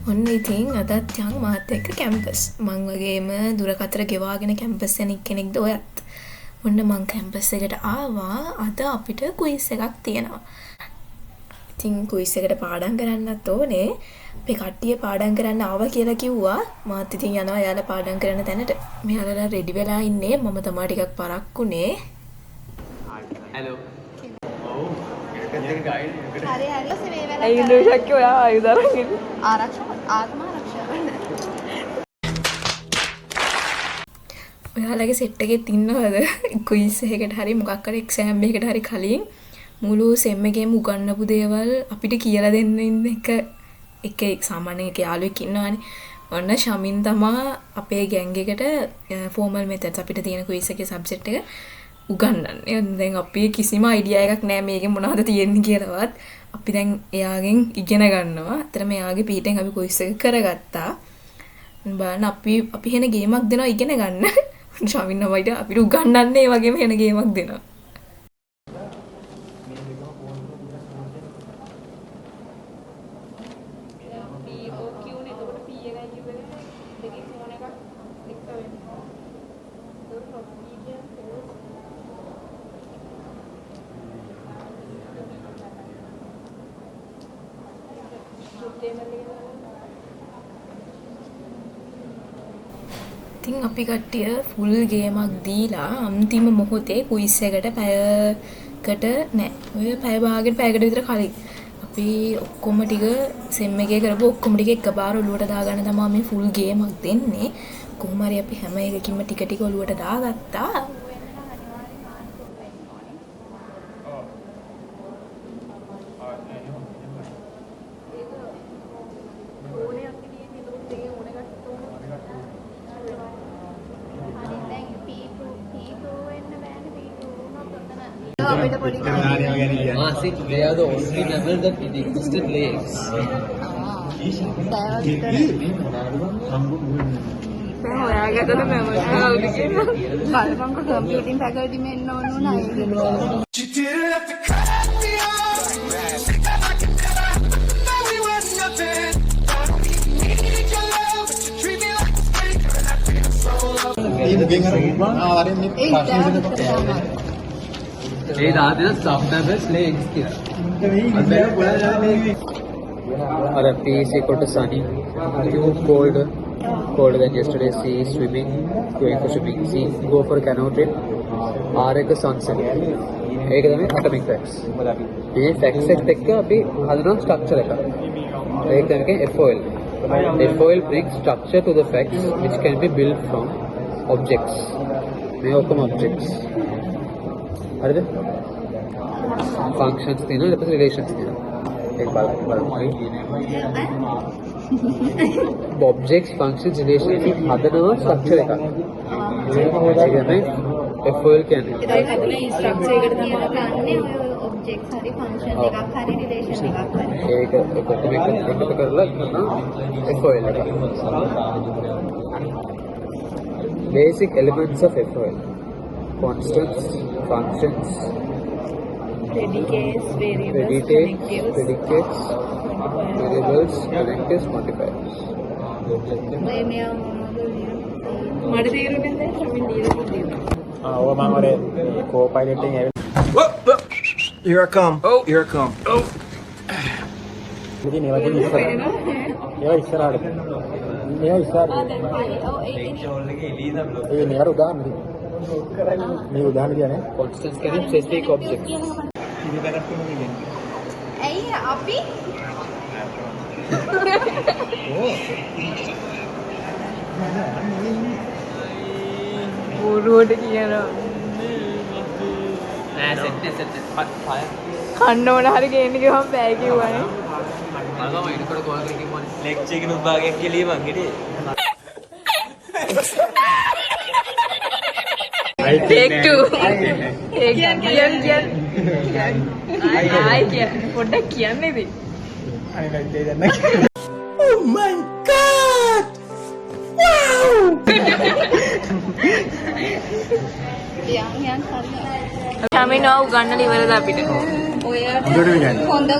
ඔන්න ඉතින් අදත් යන් මාත් එක්ක කැම්පස්. මං වගේම දුරකථන ගෙවාගෙන කැම්පස් යන කෙනෙක්ද ඔයත්. ඔන්න මං කැම්පස් එකට ආවා. අද අපිට ක්විස් එකක් තියෙනවා. ඉතින් ක්විස් එකට පාඩම් කරන්නත් ඕනේ. අපේ කට්ටිය පාඩම් කරන්න ආවා කියලා කිව්වා. මාත් ඉතින් යනවා යාලා පාඩම් කරන තැනට. මෙයාලා රෙඩි වෙලා ඉන්නේ. මම තමයි ටිකක් පරක්කුනේ. Hello. හරි හරි මේ වෙලාවට අයියෝ ශක්‍ය ඔයා ආයුධ අරගෙන ආත්ම ආරක්ෂා කරන්න. ඔයාලගේ සෙට් එකේ ඉන්නවද ක්විස් එකකට හරි මොකක් හරි එක්සෑම් එකකට හරි කලින් මුළු සෙම් එකේම උගන්වපු දේවල් අපිට කියලා දෙන්න ඉන්න එක සාමාන්‍ය එක යාළුවෙක් ඉන්නවනේ. ඔන්න ශමින් තමා අපේ ගෑන්ග් එකට ෆෝමල් මෙතඩ්ස් අපිට තියෙන ක්විස් එකේ සබ්ජෙක්ට් එක උගන්වන්නේ. දැන් අපි කිසිම අයිඩියා එකක් නැහැ මේකේ මොනවද තියෙන්නේ කියලාවත්. අපි දැන් එයාගෙන් ඉගෙන ගන්නවා. අතන එයාගේ පීටෙන් අපි ක්විස් එක කරගත්තා. බලන්න අපි වෙන ගේමක් දෙනවා ඉගෙන ගන්න. ශමින් අපිට උගන්වන්නේ ඒ වගේම වෙන ගේමක් දෙනවා. ඉතින් අපි කට්ටිය ෆුල් ගේමක් දීලා අන්තිම මොහොතේ ක්විස් එකට පැයකට නෑ ඔය පැය භාගයට පැයකට විතර කලින් අපි ඔක්කොම ටික සෙම් එකේ කරපු ඔක්කොම ටික එකපාර ඔලුවට දාගන්න තමයි මේ ෆුල් ගේමක් දෙන්නේ. කොහොම හරි අපි හැම එකකින්ම ටික ටික ඔලුවට දාගත්තා. See, they are the only level that it existed lakes. computing faculty men no Hey, that is subnavigate lakes here. Our P is equal to sunny, Q colder than yesterday, C swimming, going for swimming, C go for canoe trip, R एक sunset. एक दमे atomic facts. ये facts एक तक का अभी हज़ारों structure है. एक दमे के FOL. FOL brings structure to the facts which can be built from objects. मैं ओकम objects. अरे functions थी ना लेकिन relations थी ना एक बार objects functions relations की आदत ना structure का ठीक है ना FOL क्या है structure करती है ना कानूनी objects सारी function का खाली relation का एक कर ला ना FOL basic elements of FOL constants functions predicates predicates variables connectives modifiers මට තේරුනේ නැහැ ශමින් දීලා කිව්වා ඔය මම ඔය co-pilot එකෙන් Here I come. Oh, here I come. Oh. ඉතින් මේවා දෙක ඉස්සර. ඒවා ඉස්සරහට. මේවා ඉස්සරහට. ඒ නේ අර උදාහරණ දෙන්න. මේ උදාහරණ කියන්නේ constants කියන්නේ specific objects ඉතිපැරක් කොහොමද කියන්නේ? ඇයි අපි බොරුවට කියනවා. නෑ සෙට් කන්න ඕන හරි ගේන්න ගිහම බෑ කිව්වනේ. මම ඉන්නකොට කෝල් කරගෙන කිව්වනේ ලෙක්චර් එකේ උභාගයක් කියලා මං හිටියේ. take two. කියන්න පොඩ්ඩක් කියන්න ඉතින්. අනේ දැන් දැන් Oh my god! Wow! යම් කරලා. ශමිනව උගන්නලා ඉවරද අපිට? ඔයාට හොඳට විගන්න. හොඳ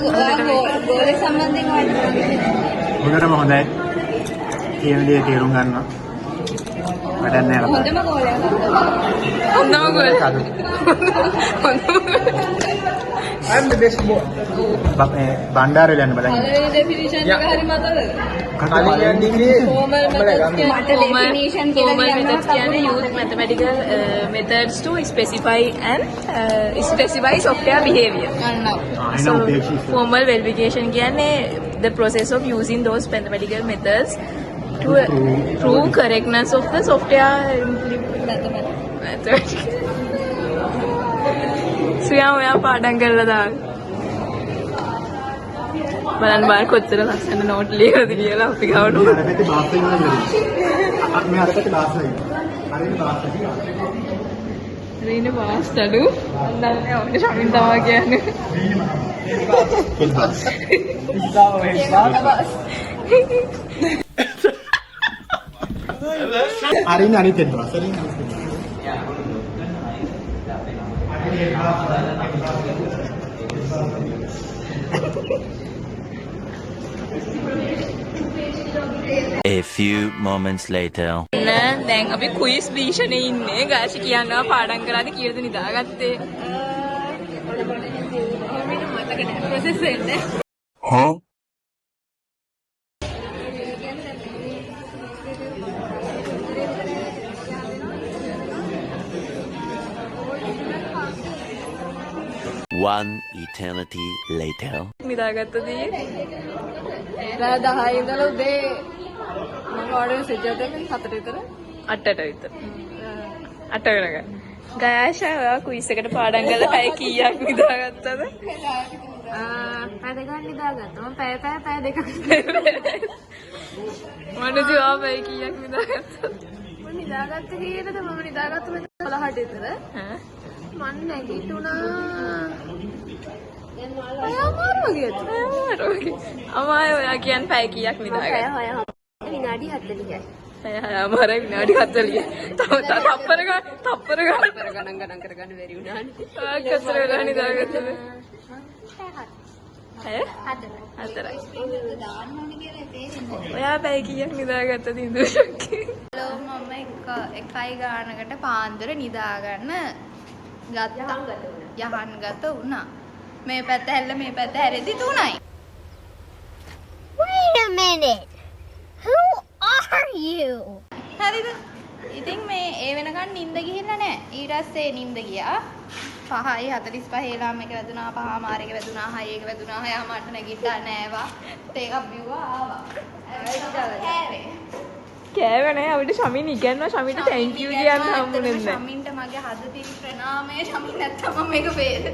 ගෝලේ සම්බන්ධයෙන් වයිද? හොඳටම හොඳයි. කියන දේ තේරුම් ගන්නවා. වැඩක් නෑ අපිට. හොඳම ගෝලයක්. හොඳම ගෝල. I'm the best boy. බණ්ඩාරේ යන්න බලන්න. පළවෙනි ඩෙෆිනිෂන් එක හරි මතකද? කලින් යන්නේ Formal methods මට definition කියලා formal කියන්න methods කියන්නේ use mathematical methods to specify and specify software behavior. අන්න. Formal verification කියන්නේ the process of using those mathematical methods to prove correctness of the software mathematical. සුයා ඔයා පාඩම් කරලා දාන්න. බලන්න බාර කොච්චර ලස්සන නෝට් ලියලාද කියලා අපි ගාවට. අර පැත්තේ බාස් වෙන්න නේද? මේ අර පැත්තේ බාස් වෙන්න. හරියට බාස් වෙන්න. රීන වාස්තලු අන්නන්නේ ඔන්න ශමින් තමා කියන්නේ. අරින්න අනිත් එක බාස්. අරින්න අනිත් එක. A few moments later. දැන් අපි කුයිස් භීෂණේ ඉන්නේ. ගාෂි කියනවා පාඩම් කරාද කීයද නිදාගත්තේ? process වෙන්නේ. Huh? One eternity later. නිදාගත්තද ඊයේ? රෑ 10 ඉඳලා උදේ මම ඔයාලට සෙජ් එකක් දෙන්නේ 4ට විතර. 8ට විතර. 8 වෙනකන්. ගාෂා ඔයා කුයිස් එකට පාඩම් කරලා පැය කීයක් නිදාගත්තද? පැය දෙකක් නිදාගත්තා. මම පැය දෙකක්. මනදී ආ පැය කීයක් නිදාගත්තද? මම නිදාගත්ත කීයටද මම නිදාගත්ත 12ට විතර. ඈ මම නැගිටුණා. අමාරුවගේ. අමාරු ඔයා කියන්නේ පැය කීයක් නිදාගත්තද? විනාඩි 40යි. පැය 6මාරයි විනාඩි 40. තප්පර ගණන් කරගන්න බැරි වුණානේ. ඔයා කොච්චර වෙලා නිදාගත්තද? ඈ? 4යි. දාන්න ඕනේ කියලා තේරෙන්නේ. ඔයා පැය කීයක් නිදාගත්තද ඉඳුෂක්කේ? මම එකයි ගානකට පාන්දර නිදාගන්න යහන්ගත වුණා. මේ පැත්ත හැල්ල මේ පැත්ත හැරෙදි 3යි. Wait a minute. Who are you? හරිද? ඉතින් මේ ඒ වෙනකන් නිින්ද ගිහිල්ලා නැහැ. ඊට පස්සේ නිින්ද ගියා. 5:45 ලාම් එක වැදුනා, 5:00 එක වැදුනා, 6 එක වැදුනා, 6:00 නැගිට්ටා නෑවා. ටේක් අප් බිව්වා ආවා. හැරේ. කෑවේ නෑ අපිට ශමින් ඉගෙනනවා ශමින්ට thank you කියන්න හම්බුනේ නැහැ. ශමින්ට මගේ හදතින් ප්‍රණාමය. ශමින් නැත්තම් මම මේක වේද.